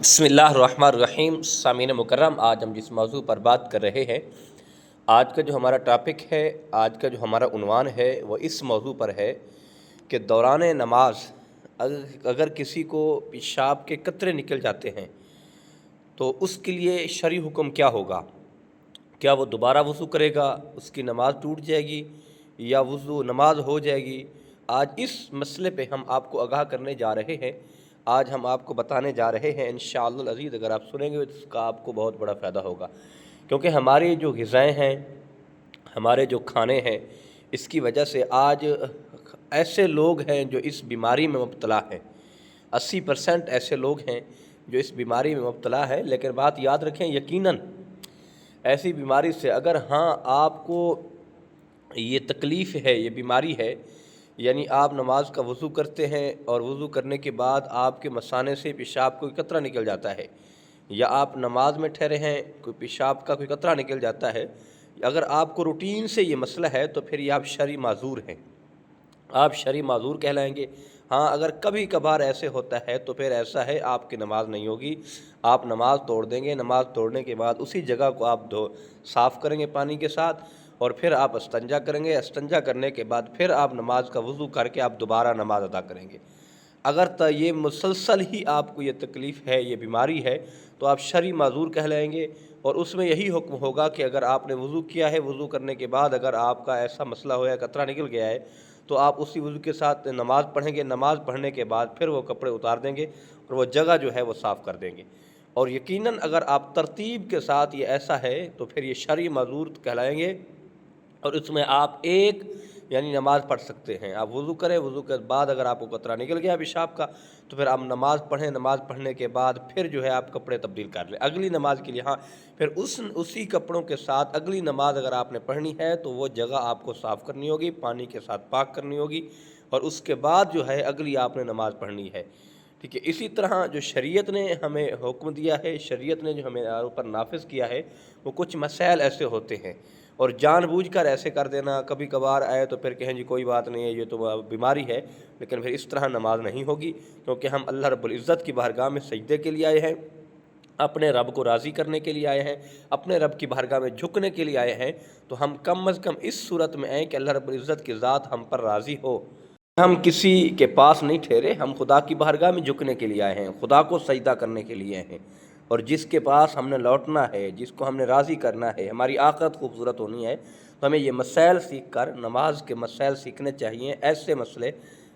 बिस्मिल्लाहिर्रहमानिर्रहीम। सामीन मुकर्रम, आज हम जिस मौजू पर बात कर रहे हैं, आज का जो हमारा टॉपिक है, आज का जो हमारा उन्वान है वो इस मौजू पर है कि दौरान नमाज अगर किसी को पेशाब के कतरे निकल जाते हैं तो उसके लिए शरई हुक्म क्या होगा। क्या वो दोबारा वज़ू करेगा, उसकी नमाज़ टूट जाएगी या वज़ू नमाज हो जाएगी। आज इस मसले पे हम आपको आगाह करने जा रहे हैं, आज हम आपको बताने जा रहे हैं। इंशाअल्लाह अज़ीज़ अगर आप सुनेंगे तो इसका आपको बहुत बड़ा फ़ायदा होगा, क्योंकि हमारी जो ग़िज़ाएँ हैं, हमारे जो खाने हैं, इसकी वजह से आज ऐसे लोग हैं जो इस बीमारी में मुब्तला हैं। 80% ऐसे लोग हैं जो इस बीमारी में मुब्तला है। लेकिन बात याद रखें, यकीनन ऐसी बीमारी से अगर आपको ये तकलीफ़ है, ये बीमारी है, यानी आप नमाज का वज़ू करते हैं और वज़ू करने के बाद आपके मसाने से पेशाब कोई कतरा निकल जाता है, या आप नमाज में ठहरे हैं, कोई पेशाब का कोई कतरा निकल जाता है, अगर आपको रूटीन से ये मसला है तो फिर ये आप शरई माज़ूर हैं, आप शरई माज़ूर कहलाएंगे। हाँ, अगर कभी कभार ऐसे होता है तो फिर ऐसा है, आपकी नमाज नहीं होगी, आप नमाज तोड़ देंगे। नमाज तोड़ने के बाद उसी जगह को आप साफ़ करेंगे पानी के साथ, और फिर आप इस्तंजा करेंगे। इस्तंजा करने के बाद फिर आप नमाज का वज़ू करके आप दोबारा नमाज अदा करेंगे। अगर ये मुसलसल ही आपको ये तकलीफ़ है, ये बीमारी है, तो आप शरई माज़ूर कहलाएंगे। और उसमें यही हुक्म होगा कि अगर आपने वज़ू किया है, वज़ू करने के बाद अगर आपका ऐसा मसला हो या कतरा निकल गया है, तो आप उसी वज़ू के साथ नमाज़ पढ़ेंगे। नमाज़ पढ़ने के बाद फिर वो कपड़े उतार देंगे और वो जगह जो है वो साफ़ कर देंगे। और यकीनन अगर आप तरतीब के साथ ये ऐसा है तो फिर ये शरई माज़ूर कहलाएंगे, और उसमें आप एक यानी नमाज़ पढ़ सकते हैं। आप वज़ू करें, वज़ू के बाद अगर आपको कतरा निकल गया पेशाब का, तो फिर आप नमाज़ पढ़ें। नमाज़ पढ़ने के बाद फिर जो है आप कपड़े तब्दील कर लें अगली नमाज के लिए। हाँ, फिर उसी कपड़ों के साथ अगली नमाज अगर आपने पढ़नी है तो वो जगह आपको साफ़ करनी होगी, पानी के साथ पाक करनी होगी, और उसके बाद जो है अगली आपने नमाज़ पढ़नी है। ठीक है। इसी तरह जो शरीयत ने हमें हुक्म दिया है, शरीयत ने जो हमें ऊपर नाफिज किया है, वो कुछ मसाइल ऐसे होते हैं, और जानबूझकर ऐसे कर देना, कभी कभार आए तो फिर कहें जी कोई बात नहीं है, ये तो बीमारी है, लेकिन फिर इस तरह नमाज नहीं होगी। क्योंकि हम अल्लाह रब्बुल इज़्ज़त की बारगाह में सजदे के लिए आए हैं, अपने रब को राज़ी करने के लिए आए हैं, अपने रब की बारगाह में झुकने के लिए आए हैं। तो हम कम अज़ कम इस सूरत में आएँ कि अल्लाह रब्बुल इज़्ज़त की ज़ात हम पर राज़ी हो। हम किसी के पास नहीं ठहरे, हम खुदा की बारगाह में झुकने के लिए आए हैं, खुदा को सजदा करने के लिए आए हैं। और जिसके पास हमने लौटना है, जिसको हमने राज़ी करना है, हमारी आखिरत खूबसूरत होनी है, तो हमें ये मसाइल सीख कर, नमाज के मसाइल सीखने चाहिए। ऐसे मसले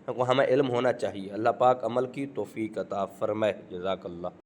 को हमें इल्म होना चाहिए। अल्लाह पाक अमल की तौफ़ीक अता फ़रमाए। जज़ाकल्लाह।